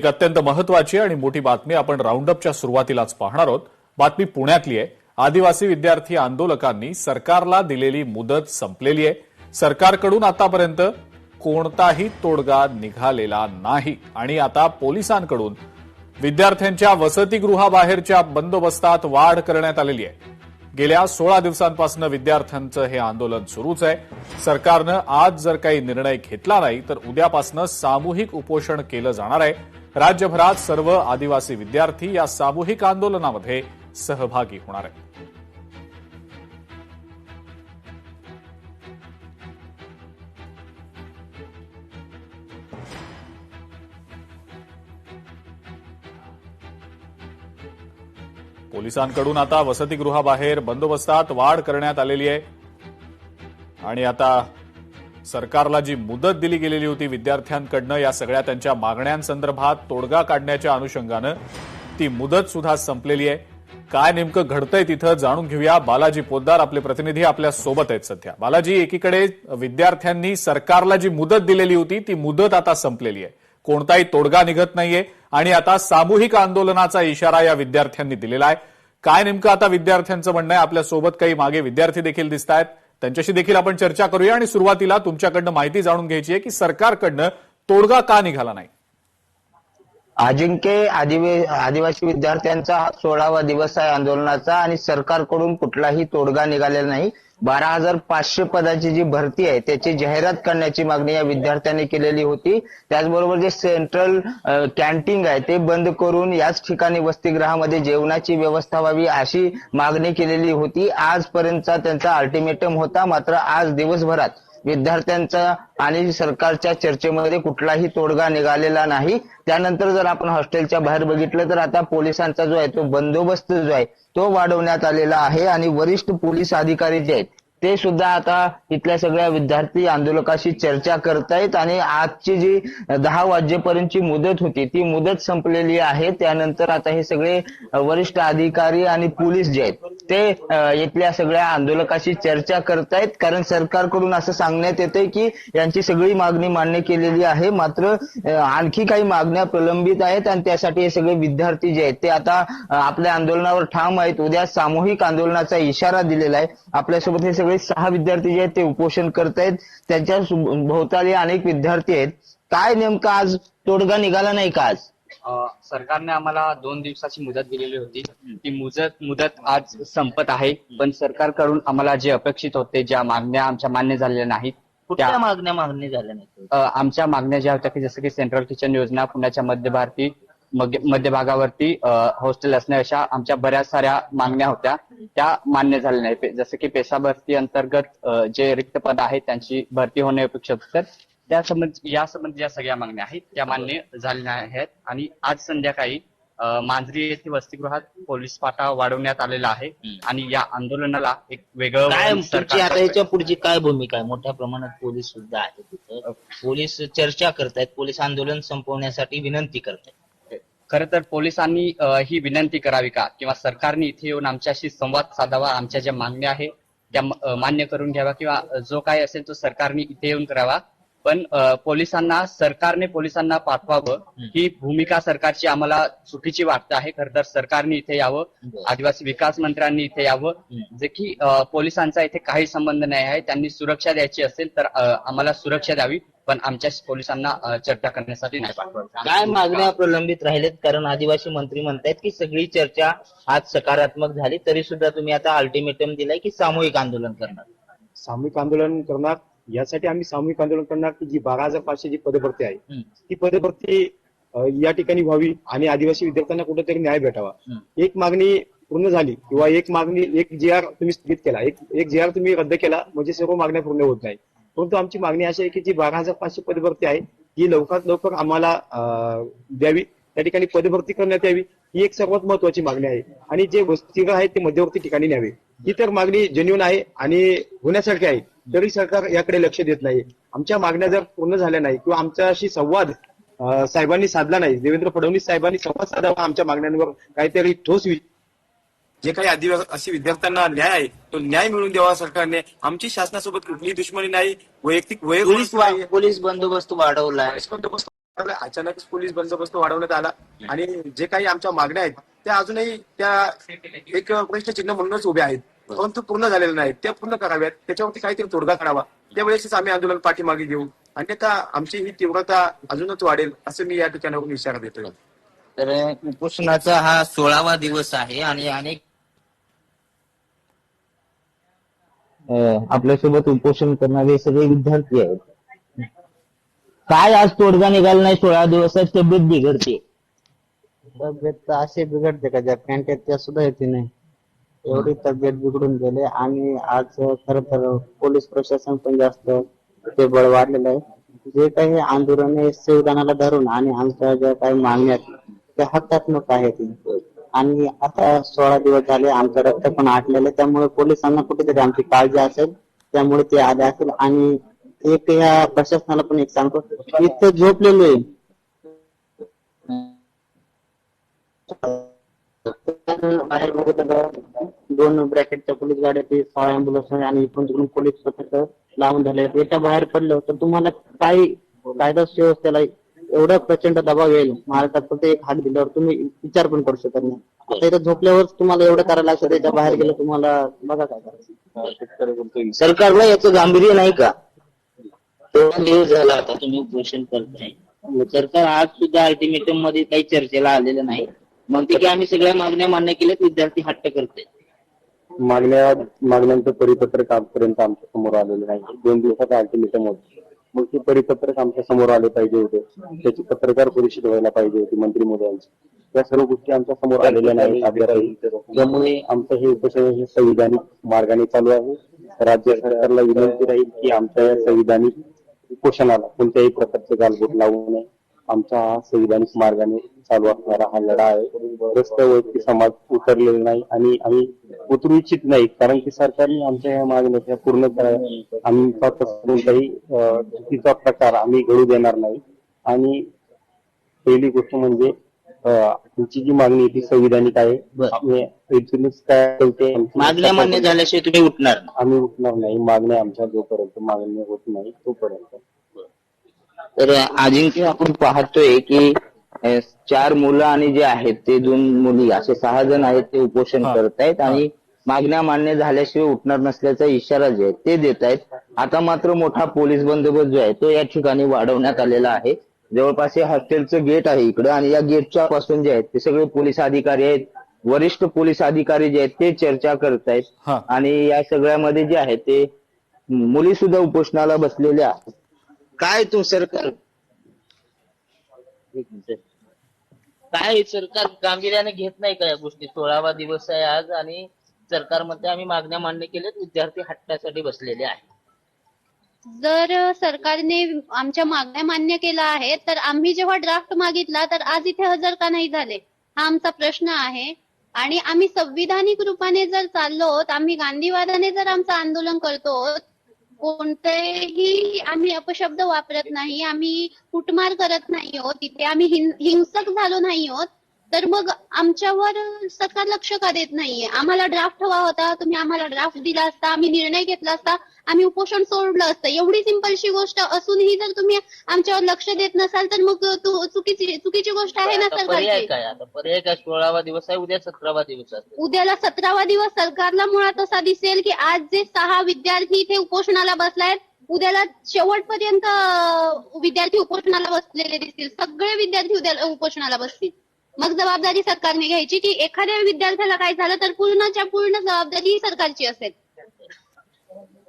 एक अत्यंत महत्वाची आणि मोठी बातमी आपण राऊंडअपच्या सुरुवातीलाच पाहणार आहोत। बातमी पुण्यातली आहे। आदिवासी विद्यार्थी आंदोलकांनी सरकारला दिलेली मुदत संपलेली आहे। सरकारकडून आतापर्यंत कोणताही तोडगा निघालेला नाही आणि आता पोलिसांकडून विद्यार्थ्यांच्या वसतिगृहाबाहेरच्या बंदोबस्तात वाढ करण्यात आलेली आहे। गेल्या 16 दिवसांपासून विद्यार्थ्यांचं हे आंदोलन सुरूच आहे। सरकारनं आज जर काही निर्णय घेतला नाही तर उद्यापासून सामूहिक उपोषण केलं जाणार आहे। राज्यभरात सर्व आदिवासी विद्यार्थी या सामूहिक आंदोलनामध्ये सहभागी होणार आहेत। पोलिसांकडून आता वसतिगृहाबाहेर बंदोबस्तात वाढ करण्यात आलेली आहे आणि आता सरकारला जी मुदत दिली गेलेली होती विद्यार्थ्यांकडनं या सगळ्या त्यांच्या मागण्यांसंदर्भात तोडगा काढण्याच्या अनुषंगानं ती मुदत सुद्धा संपलेली आहे। काय नेमकं घडतंय तिथं जाणून घेऊया। बालाजी पोद्दार आपले प्रतिनिधी आपल्या सोबत आहेत सध्या। बालाजी, एकीकडे विद्यार्थ्यांनी सरकारला जी मुदत दिलेली होती ती मुदत आता संपलेली आहे, कोणताही तोडगा निघत नाहीये आणि आता सामूहिक आंदोलनाचा इशारा या विद्यार्थ्यांनी दिलेला आहे। काय नेमकं आता विद्यार्थ्यांचं म्हणणं आहे? आपल्या सोबत काही मागे विद्यार्थी देखील दिसत आहेत, त्यांच्याशी देखील आपण चर्चा करूया आणि सुरुवातीला तुमच्याकडनं माहिती जाणून घ्यायची आहे की सरकारकडनं तोडगा का निघाला नाही। अजिंक्य, आदिवासी विद्यार्थ्यांचा 16वा दिवस आहे आंदोलनाचा आणि सरकारकडून कुठलाही तोडगा निघालेला नाही। 12,500 पदाची जी भरती आहे त्याची जाहिरात करण्याची मागणी या विद्यार्थ्यांनी केलेली होती। त्याचबरोबर जे सेंट्रल कॅन्टीन आहे ते बंद करून याच ठिकाणी वसतिगृहामध्ये जेवणाची व्यवस्था व्हावी अशी मागणी केलेली होती। आजपर्यंतचा त्यांचा अल्टिमेटम होता, मात्र आज दिवसभरात विद्यार्थ्यांचा आणि सरकारच्या चर्चेमध्ये कुठलाही तोडगा निघालेला नाही। त्यानंतर जर आपण हॉस्टेलच्या बाहेर बघितलं तर आता पोलिसांचा जो आहे तो बंदोबस्त जो आहे तो वाढवण्यात आलेला आहे आणि वरिष्ठ पोलीस अधिकारी जे आहेत ते सुद्धा आता इथल्या सगळ्या विद्यार्थी आंदोलकाशी चर्चा करतायत आणि आजची जी 10 वाजेपर्यंतची मुदत होती ती मुदत संपलेली आहे। त्यानंतर आता हे सगळे वरिष्ठ अधिकारी आणि पोलीस जे आहेत ते इथल्या सगळ्या आंदोलकाशी चर्चा करतायत, कारण सरकारकडून असं सांगण्यात येतंय की यांची सगळी मागणी मान्य केलेली आहे, मात्र आणखी काही मागण्या प्रलंबित आहेत आणि त्यासाठी हे सगळे विद्यार्थी जे आहेत ते आता आपल्या आंदोलनावर ठाम आहेत। उद्या सामूहिक आंदोलनाचा इशारा दिलेला आहे। आपल्यासोबत हे सगळे 6 विद्यार्थी जे आहेत ते उपोषण करतायत, त्यांच्या भोवताली अनेक विद्यार्थी आहेत। काय नेमकं आज तोडगा निघाला नाही का? आज सरकारने आम्हाला 2 दिवसाची मुदत दिलेली होती, ती मुदत आज संपत आहे, पण सरकारकडून आम्हाला जे अपेक्षित होते, ज्या मागण्या आमच्या मान्य झालेल्या नाहीत, कुठल्या मागण्या मान्य झाल्या नाहीत? आमच्या मागण्या ज्या होत्या की जसं की सेंट्रल किचन योजना, पुण्याच्या मध्यभागावरती हॉस्टेल असणे, अशा आमच्या बऱ्याच साऱ्या मागण्या होत्या, त्या मान्य झाल्या नाही। जसं की पेशा भरती अंतर्गत जे रिक्त पद आहेत त्यांची भरती होणे अपेक्षित होतं, यासंबंधी ज्या सगळ्या मागण्या आहेत त्या मान्य झालेल्या आहेत। आणि आज संध्याकाळी मांजरी येथे वसतिगृहात पोलीस पाटा वाढवण्यात आलेला आहे आणि या आंदोलनाला एक वेगळं आता याच्या पुढची काय भूमिका आहे? मोठ्या प्रमाणात पोलीस सुद्धा आहेत तिथं, पोलीस चर्चा करतायत, पोलीस आंदोलन संपवण्यासाठी विनंती करतायत। खरं तर पोलिसांनी ही विनंती करावी का, किंवा सरकारने इथे येऊन आमच्याशी संवाद साधावा, आमच्या ज्या मागण्या आहेत त्या मान्य करून घ्यावा, किंवा जो काय असेल तो सरकारने इथे येऊन करावा, पण सरकारने पोलिसांना पाठवावं ही भूमिका सरकारची आम्हाला चुकीची वाटत आहे। खरं तर सरकारने इथे यावं, आदिवासी विकास मंत्र्यांनी इथे यावं, जे की पोलिसांचा इथे काही संबंध नाही आहे। त्यांनी सुरक्षा द्यायची असेल तर आम्हाला सुरक्षा द्यावी, पण आमच्या पोलिसांना चर्चा करण्यासाठी नाही पाठवायचं। काय मागण्या प्रलंबित राहिलेत? कारण आदिवासी मंत्री म्हणतायत की सगळी चर्चा आज सकारात्मक झाली, तरी सुद्धा तुम्ही आता अल्टिमेटम दिलाय की सामूहिक आंदोलन करणार। सामूहिक आंदोलन करणार, यासाठी आम्ही सामूहिक आंदोलन करणार की जी 12,500 जी पदभरती आहे ती पदभरती या ठिकाणी व्हावी आणि आदिवासी विद्यार्थ्यांना कुठेतरी न्याय भेटावा। एक मागणी पूर्ण झाली किंवा एक JR तुम्ही स्थगित केला, एक JR तुम्ही रद्द केला म्हणजे सर्व मागण्या पूर्ण होत नाही। परंतु आमची मागणी अशी आहे की जी 12,500 पदभरती आहे ही लवकरात लवकर आम्हाला द्यावी, त्या ठिकाणी पदभरती करण्यात यावी, ही एक सर्वात महत्वाची मागणी आहे। आणि जे वसतिगृह आहेत ते मध्यवर्ती ठिकाणी न्यावे, ही तर मागणी जेन्युइन आहे आणि होण्यासारखी आहे, तरी सरकार याकडे लक्ष देत नाही। आमच्या मागण्या जर पूर्ण झाल्या नाही किंवा आमच्याशी संवाद साहेबांनी साधला नाही, देवेंद्र फडणवीस साहेबांनी संवाद साधावा, आमच्या मागण्यांवर काहीतरी ठोस जे काही आदिवासी विद्यार्थ्यांना न्याय आहे तो न्याय मिळवून द्यावा सरकारने। आमची शासनासोबत कुठलीही दुश्मनी नाही, वैयक्तिक पोलीस बंदोबस्त वाढवलाय। अचानक पोलीस बंदोबस्त वाढवण्यात आला आणि जे काही आमच्या मागण्या आहेत त्या अजूनही त्या एक प्रश्नचिन्ह म्हणूनच उभ्या आहेत, परंतु पूर्ण झालेल्या नाहीत. त्या पूर्ण कराव्यात, त्याच्यावरती काहीतरी तोडगा काढावा. त्यावेळेसच आम्ही आंदोलन पाठीमागे घेऊ, अन्यथा आमची ही तीव्रता अजूनच वाढेल असं मी या ठिकाणावरून इशारा देतोय. तर उपोषणाचा हा 16वा दिवस आहे आणि अनेक आपल्यासोबत उपोषण करणारे सगळे विद्यार्थी आहेत. काय आज तोडगा निघाला नाही, 16 दिवसात तब्येत बिघडते. तब्येत तर अशी बिघडते का ज्या पॅन्ट आहेत त्या सुद्धा येते नाही, एवढी तब्येत बिघडून गेले. आणि आज खर तर पोलीस प्रशासन पण जास्त ते बळ वाढलेलं आहे. जे काही आंदोलन आहे संविधानाला धरून आणि आमच्या ज्या काही मागण्या आहेत त्या हक्कात्मक आहेत. आणि आता 16 दिवस झाले आमचं रक्त पण आटलेलं आहे, त्यामुळे पोलिसांना कुठेतरी आमची काळजी असेल, त्यामुळे ते आले असेल. आणि एक या प्रशासनाला पण एक सांगतो, इथं झोपलेलो आहे बाहेर दोन ब्रॅकेटच्या पोलीस गाड्या, ते 6 अँब्युलन्स आणि इकडून तिकडून पोलीस पथक लावून झाले. याच्या बाहेर पडलं तर तुम्हाला काही कायदा व्यवस्थेला एवढा प्रचंड दबाव येईल महाराष्ट्रात, फक्त एक हात दिल्यावर तुम्ही विचार पण करू शकत नाही. आता इथं झोपल्यावर तुम्हाला एवढं करायला लागतं, त्याच्या बाहेर गेलं तुम्हाला बघा काय करायचं. सरकारला याचं गांभीर्य नाही का? तेवढा दिवस झाला आता तुम्ही उपोषण करताय, सरकार आज सुद्धा अल्टिमेटम मध्ये काही चर्चेला आलेलं नाही. मग ते की आम्ही सगळ्या मागण्या मान्य केल्यात, विद्यार्थी हट्ट करते. मागण्यांचं परिपत्रक आजपर्यंत आमच्या समोर आलेलं नाही. 2 दिवसात अल्टिमेटम होतं, मग ते परिपत्रक आमच्या समोर आले पाहिजे होते, त्याची पत्रकार परिषद व्हायला पाहिजे होती मंत्री मोदयांची. या सर्व गोष्टी आमच्या समोर आलेल्या नाहीत अद्यापही. त्यामुळे आमचं हे उपोषण हे संविधानिक मार्गाने चालू आहे. राज्य सरकारला विनंती राहील की आमच्या या संविधानिक उपोषणाला कोणत्याही प्रकारचे गालबोट लावू नये. आमचा हा संविधानिक मार्गाने चालू असणारा हा लढा आहे. रस्त्यावरती समाज उतरलेला नाही आणि आम्ही उतरू इच्छित नाही, कारण की सरकारने आमच्या या मागण्या पूर्ण कराव्या. आमचा कोणताही चुकीचा प्रकार आम्ही घडू देणार नाही. आणि पहिली गोष्ट म्हणजे तुमची जी मागणी आहे ती संविधानिक आहे. मागण्या मान्य झाल्याशिवाय तुम्ही उठणार? आम्ही उठणार नाही. मागण्या आमच्या जोपर्यंत मागणी होत नाही तोपर्यंत. तर अजिंक्य, आपण पाहतोय की 4 मुलं आणि जे आहेत ते 2 मुली, असे 6 जण आहेत ते उपोषण करतायत आणि मागण्या मान्य झाल्याशिवाय उठणार नसल्याचा इशारा जे आहे ते देत आहेत. आता मात्र मोठा पोलीस बंदोबस्त जो आहे तो या ठिकाणी वाढवण्यात आलेला आहे. जवळपास हे हॉस्टेलचं गेट आहे इकडं, आणि या गेटच्या पासून जे आहेत ते सगळे पोलीस अधिकारी आहेत, वरिष्ठ पोलीस अधिकारी जे आहेत ते चर्चा करतायत. आणि या सगळ्यामध्ये जे आहे ते मुली सुद्धा उपोषणाला बसलेल्या आहेत. काय तू सरकार, काय सरकार गांभीर्याने घेत नाही का या गोष्टी? 16वा दिवस आहे आज आणि सरकारमध्ये आम्ही मागण्या मान्य केल्यात, विद्यार्थी हट्टासाठी बसलेले आहेत. जर सरकारने आमच्या मागण्या मान्य केल्या आहेत तर आम्ही जेव्हा ड्राफ्ट मागितला तर आज इथे हजर का नाही झाले, हा आमचा प्रश्न आहे. आणि आम्ही संविधानिक रूपाने जर चाललो, आम्ही गांधीवादाने जर आमचं आंदोलन करतो, कोणतेही आम्ही अपशब्द वापरत नाही, आम्ही कुटमार करत नाही आहोत, तिथे आम्ही हिंसक झालो नाही आहोत, तर मग आमच्यावर सरकार लक्ष का देत नाहीये? आम्हाला ड्राफ्ट हवा होता, तुम्ही आम्हाला ड्राफ्ट दिला असता, आम्ही निर्णय घेतला असता, आम्ही उपोषण सोडलं असतं. एवढी सिंपलशी गोष्ट असूनही जर तुम्ही आमच्यावर लक्ष देत नसाल तर मग चुकीची गोष्ट आहे ना सरकारची. पर्याय काय? 16वा दिवस आहे, उद्या 17वा दिवस आहे. उद्याला 17वा दिवस सरकारला मुळात असा दिसेल की आज जे 6 विद्यार्थी इथे उपोषणाला बसलायत, उद्याला शेवटपर्यंत विद्यार्थी उपोषणाला बसलेले दिसतील. सगळे विद्यार्थी उद्या उपोषणाला बसतील. मग जबाबदारी सरकारने घ्यायची की एखाद्या विद्यार्थ्याला काय झालं तर पूर्णच्या पूर्ण जबाबदारी सरकारची असेल.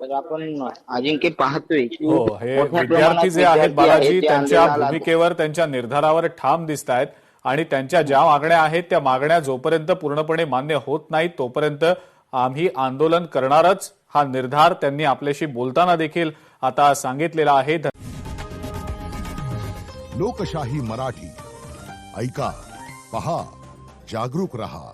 तर आपण अजिंक्य पाहतोय की हे विद्यार्थी जे आहेत बालाजी, त्यांच्या भूमिकेवर, त्यांच्या निर्धारावर ठाम दिसत आहेत आणि त्यांच्या ज्या मागण्या आहेत त्या मागण्या जोपर्यंत पूर्णपणे मान्य होत नाहीत तोपर्यंत आम्ही आंदोलन करणारच, हा निर्धार त्यांनी आपल्याशी बोलताना देखील आता सांगितलेला आहे. लोकशाही मराठी ऐका, पहा, जागरूक रहा.